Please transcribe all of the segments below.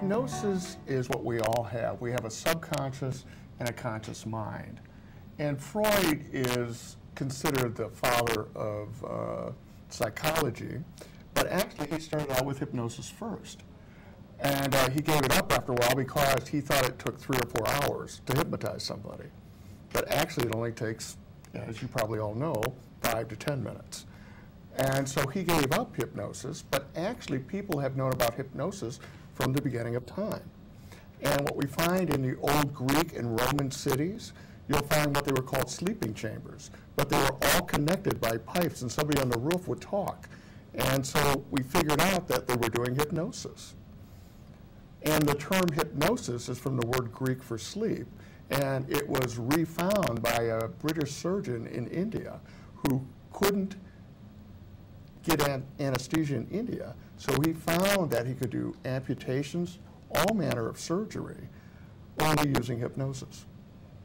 Hypnosis is what we all have. We have a subconscious and a conscious mind. And Freud is considered the father of psychology, but actually he started out with hypnosis first. And he gave it up after a while because he thought it took 3 or 4 hours to hypnotize somebody. But actually it only takes, as you probably all know, 5 to 10 minutes. And so he gave up hypnosis, but actually people have known about hypnosis from the beginning of time. And what we find in the old Greek and Roman cities, you'll find what they were called sleeping chambers, but they were all connected by pipes, and somebody on the roof would talk. And so we figured out that they were doing hypnosis. And the term hypnosis is from the word Greek for sleep, and it was refound by a British surgeon in India who couldn't get anesthesia in India, so he found that he could do amputations, all manner of surgery, only using hypnosis.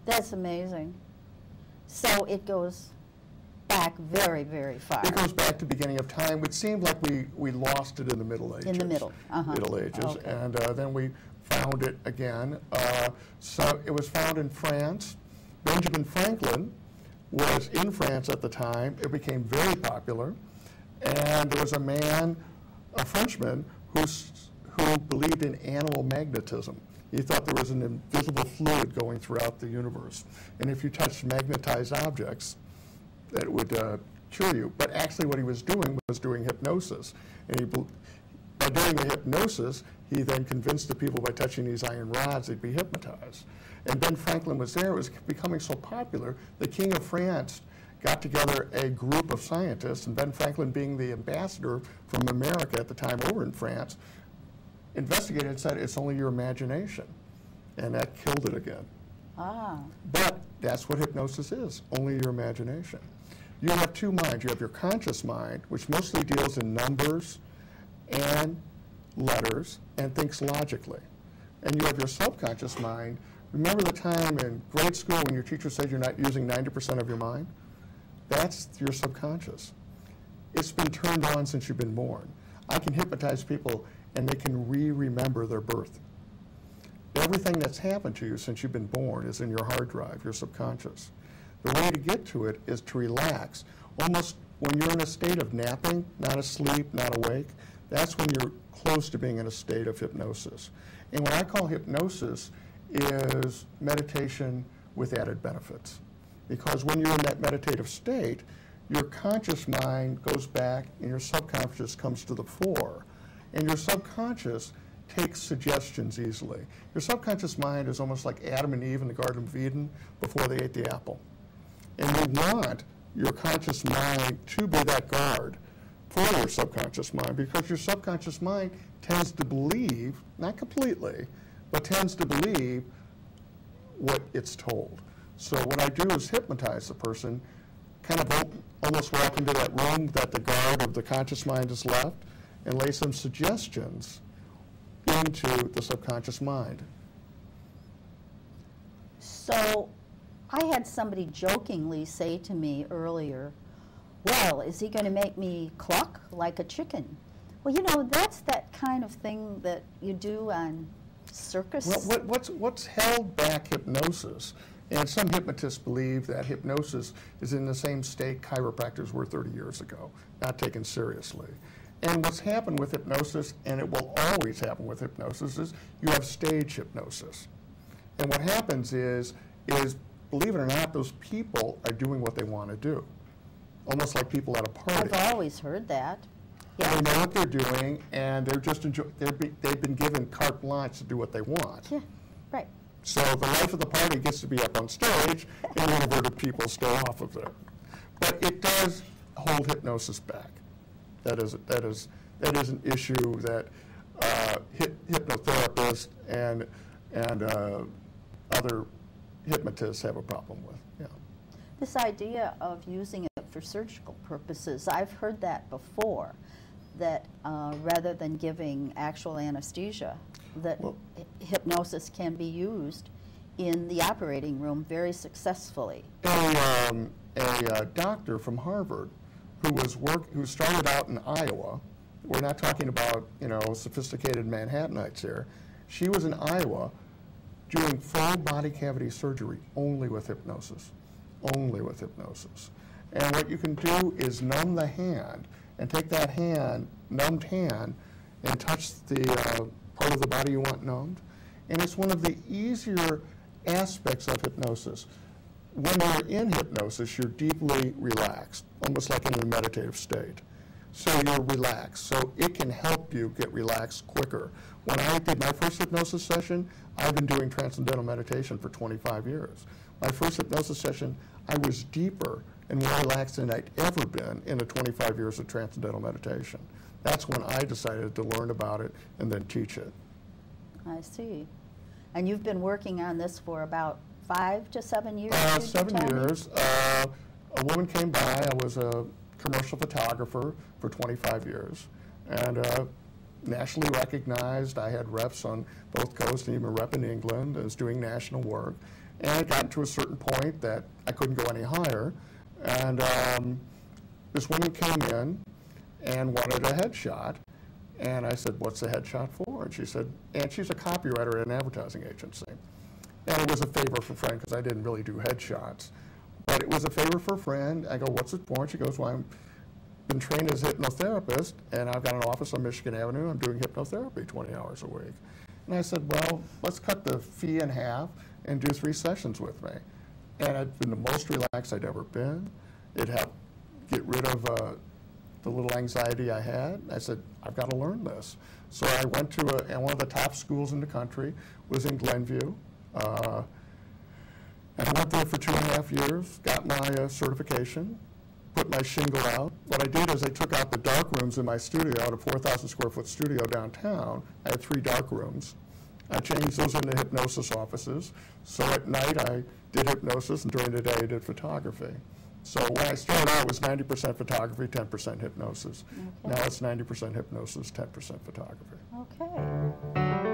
That's amazing. So it goes back very, very far. It goes back to the beginning of time, which seemed like we lost it in the Middle Ages. In the middle. Middle Ages, okay. And then we found it again. So it was found in France. Benjamin Franklin was in France at the time. It became very popular. And there was a man, a Frenchman, who believed in animal magnetism. He thought there was an invisible fluid going throughout the universe. And if you touched magnetized objects, that would cure you. But actually what he was doing hypnosis. And by doing the hypnosis, he then convinced the people by touching these iron rods they'd be hypnotized. And Ben Franklin was there. It was becoming so popular, the King of France got together a group of scientists, and Ben Franklin, being the ambassador from America at the time over in France, investigated and said, it's only your imagination. And that killed it again. Ah. But that's what hypnosis is, only your imagination. You have 2 minds. You have your conscious mind, which mostly deals in numbers and letters and thinks logically. And you have your subconscious mind. Remember the time in grade school when your teacher said you're not using 90% of your mind? That's your subconscious. It's been turned on since you've been born. I can hypnotize people and they can remember their birth. Everything that's happened to you since you've been born is in your hard drive, your subconscious. The way to get to it is to relax. Almost when you're in a state of napping, not asleep, not awake, that's when you're close to being in a state of hypnosis. And what I call hypnosis is meditation with added benefits. Because when you're in that meditative state, your conscious mind goes back and your subconscious comes to the fore. And your subconscious takes suggestions easily. Your subconscious mind is almost like Adam and Eve in the Garden of Eden before they ate the apple. And you want your conscious mind to be that guard for your subconscious mind, because your subconscious mind tends to believe, not completely, but tends to believe what it's told. So what I do is hypnotize the person, kind of almost walk into that room that the guard of the conscious mind has left, and lay some suggestions into the subconscious mind. So I had somebody jokingly say to me earlier, well, is he going to make me cluck like a chicken? Well, you know, that's that kind of thing that you do on circus. Well, what's held back hypnosis, and some hypnotists believe that hypnosis is in the same state chiropractors were 30 years ago, not taken seriously. And what's happened with hypnosis, and it will always happen with hypnosis, is you have stage hypnosis. And what happens is believe it or not, those people are doing what they want to do, almost like people at a party. I've always heard that. Yeah. They know what they're doing, and they're just they've been given carte blanche to do what they want. Yeah, right. So the life of the party gets to be up on stage, and the introverted people stay off of it. But it does hold hypnosis back. That is an issue that hypnotherapists and other hypnotists have a problem with. Yeah. This idea of using it for surgical purposes, I've heard that before, that rather than giving actual anesthesia, that hypnosis can be used in the operating room very successfully. A doctor from Harvard who started out in Iowa, we're not talking about, you know, sophisticated Manhattanites here, She was in Iowa doing full body cavity surgery only with hypnosis, only with hypnosis. And what you can do is numb the hand and take that hand, numbed hand, and touch the part of the body you want numbed. And it's one of the easier aspects of hypnosis. When you're in hypnosis, you're deeply relaxed, almost like in a meditative state. So you're relaxed. So it can help you get relaxed quicker. When I did my first hypnosis session, I've been doing transcendental meditation for 25 years. My first hypnosis session, I was deeper and more relaxed than I'd ever been in the 25 years of transcendental meditation. That's when I decided to learn about it and then teach it. I see. And you've been working on this for about 5 to 7 years? 7 years. A woman came by. I was a commercial photographer for 25 years, and nationally recognized. I had reps on both coasts, and even a rep in England. I was doing national work, and it got to a certain point that I couldn't go any higher, and this woman came in and wanted a headshot, and I said, "What's the headshot for?" And she said, and she's a copywriter at an advertising agency. And it was a favor for a friend because I didn't really do headshots. But it was a favor for a friend. I go, "What's it for?" And she goes, "Well, I've been trained as a hypnotherapist, and I've got an office on Michigan Avenue. I'm doing hypnotherapy 20 hours a week." And I said, "Well, let's cut the fee in half and do 3 sessions with me." And I've been the most relaxed I'd ever been. It helped get rid of the little anxiety I had. I said, "I've got to learn this." So I went to one of the top schools in the country, was in Glenview. And I went there for 2.5 years, got my certification, put my shingle out. What I did is I took out the dark rooms in my studio, out of 4,000 square foot studio downtown. I had 3 dark rooms. I changed those into hypnosis offices. So at night I did hypnosis, and during the day I did photography. So when I started out, it was 90% photography, 10% hypnosis. Okay. Now it's 90% hypnosis, 10% photography. Okay.